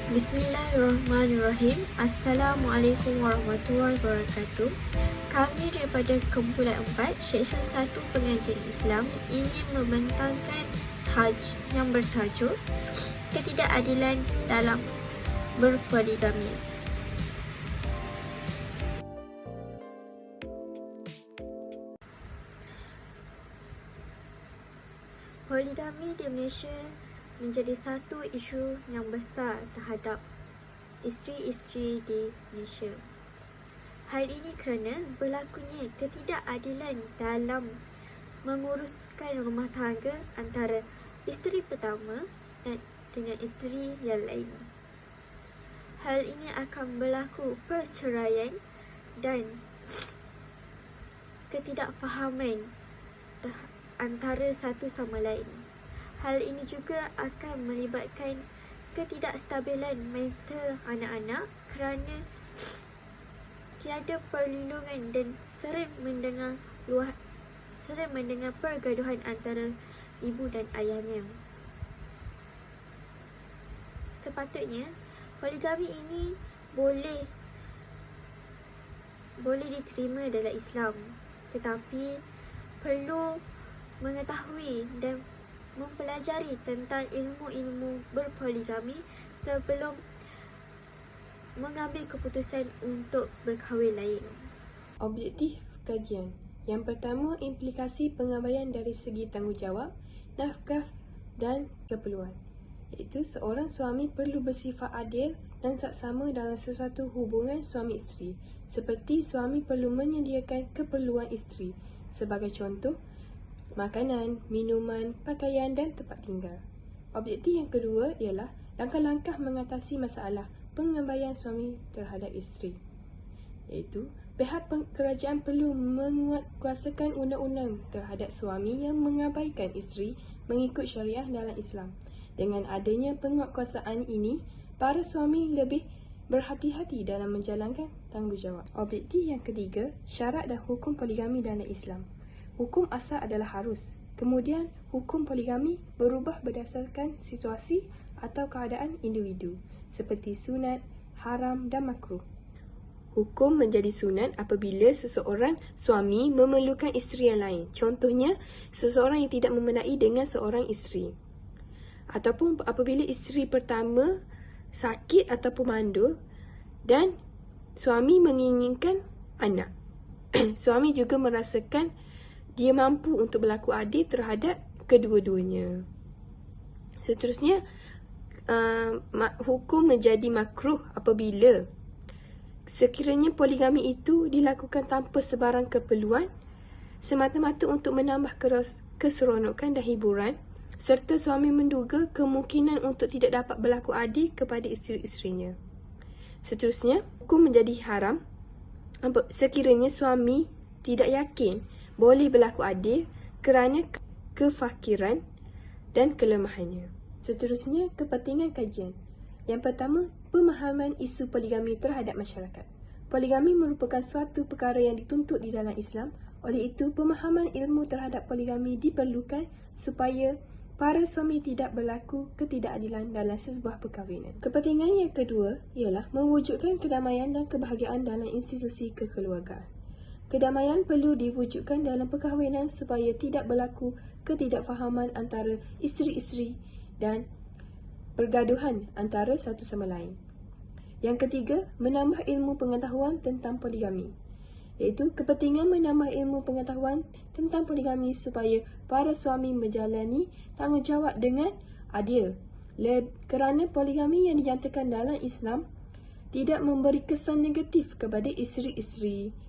Bismillahirrahmanirrahim. Assalamualaikum warahmatullahi wabarakatuh. Kami daripada kumpulan 4, Seksyen 1 Pengajian Islam ingin membentangkan yang bertajuk Ketidakadilan dalam berpoligami. Poligami di Malaysia menjadi satu isu yang besar terhadap isteri-isteri di Malaysia. Hal ini kerana berlakunya ketidakadilan dalam menguruskan rumah tangga antara isteri pertama dengan isteri yang lain. Hal ini akan berlaku perceraian dan ketidakfahaman antara satu sama lain. Hal ini juga akan melibatkan ketidakstabilan mental anak-anak kerana tiada perlindungan dan sering mendengar pergaduhan antara ibu dan ayahnya. Sepatutnya poligami ini boleh diterima dalam Islam, tetapi perlu mengetahui dan mempelajari tentang ilmu-ilmu berpoligami sebelum mengambil keputusan untuk berkahwin lain. Objektif kajian. Yang pertama, implikasi pengabaian dari segi tanggungjawab, nafkah dan keperluan. Iaitu seorang suami perlu bersifat adil dan saksama dalam sesuatu hubungan suami isteri. Seperti suami perlu menyediakan keperluan isteri. Sebagai contoh, makanan, minuman, pakaian dan tempat tinggal. Objektif yang kedua ialah langkah-langkah mengatasi masalah pengabaian suami terhadap isteri. Iaitu, pihak kerajaan perlu menguatkuasakan undang-undang terhadap suami yang mengabaikan isteri mengikut syariah dalam Islam. Dengan adanya penguatkuasaan ini, para suami lebih berhati-hati dalam menjalankan tanggungjawab. Objektif yang ketiga, syarat dan hukum poligami dalam Islam. Hukum asal adalah harus. Kemudian, hukum poligami berubah berdasarkan situasi atau keadaan individu, seperti sunat, haram dan makruh. Hukum menjadi sunat apabila seseorang suami memerlukan isteri yang lain. Contohnya, seseorang yang tidak memenai dengan seorang isteri. Ataupun apabila isteri pertama sakit ataupun mandul dan suami menginginkan anak. Suami juga merasakan dia mampu untuk berlaku adil terhadap kedua-duanya. Seterusnya, hukum menjadi makruh apabila sekiranya poligami itu dilakukan tanpa sebarang keperluan, semata-mata untuk menambah keseronokan dan hiburan, serta suami menduga kemungkinan untuk tidak dapat berlaku adil kepada isteri-isterinya. Seterusnya, hukum menjadi haram sekiranya suami tidak yakin boleh berlaku adil kerana kefakiran dan kelemahannya. Seterusnya, kepentingan kajian. Yang pertama, pemahaman isu poligami terhadap masyarakat. Poligami merupakan suatu perkara yang dituntut di dalam Islam. Oleh itu, pemahaman ilmu terhadap poligami diperlukan supaya para suami tidak berlaku ketidakadilan dalam sebuah perkahwinan. Kepentingan yang kedua ialah mewujudkan kedamaian dan kebahagiaan dalam institusi kekeluargaan. Kedamaian perlu diwujudkan dalam perkahwinan supaya tidak berlaku ketidakfahaman antara isteri-isteri dan pergaduhan antara satu sama lain. Yang ketiga, menambah ilmu pengetahuan tentang poligami. Iaitu kepentingan menambah ilmu pengetahuan tentang poligami supaya para suami menjalani tanggungjawab dengan adil. Kerana poligami yang dinyatakan dalam Islam tidak memberi kesan negatif kepada isteri-isteri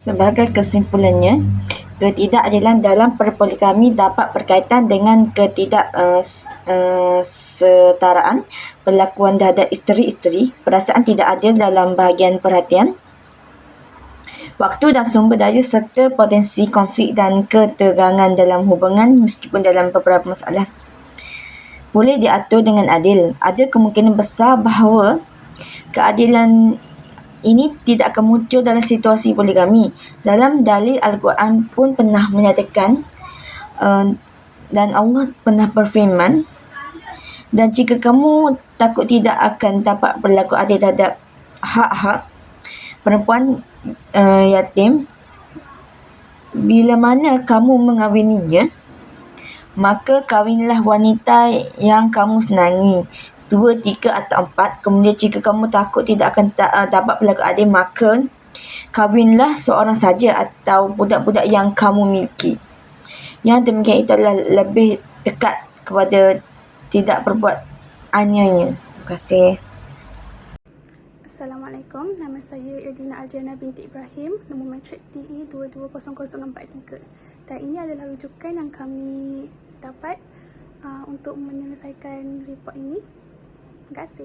Sebagai kesimpulannya, ketidakadilan dalam perpoligami dapat berkaitan dengan ketidaksetaraan perlakuan terhadap isteri-isteri, perasaan tidak adil dalam bahagian perhatian, waktu dan sumber daya serta potensi konflik dan ketegangan dalam hubungan meskipun dalam beberapa masalah boleh diatur dengan adil. Ada kemungkinan besar bahawa keadilan ini tidak akan muncul dalam situasi poligami. Dalam dalil Al-Quran pun pernah menyatakan dan Allah pernah berfirman, dan jika kamu takut tidak akan dapat berlaku adil terhadap hak-hak perempuan yatim, bila mana kamu mengawininya, maka kawinlah wanita yang kamu senangi, 2, 3 atau 4. Kemudian jika kamu takut tidak akan dapat berlaku adil, maka kawinlah seorang saja atau budak-budak yang kamu miliki. Yang demikian itu adalah lebih dekat kepada tidak berbuat aniaya. Terima kasih. Assalamualaikum, nama saya Erdina Adriana binti Ibrahim, nombor matrik TE 220043. Dan ini adalah rujukan yang kami dapat untuk menyelesaikan report ini. Terima kasih.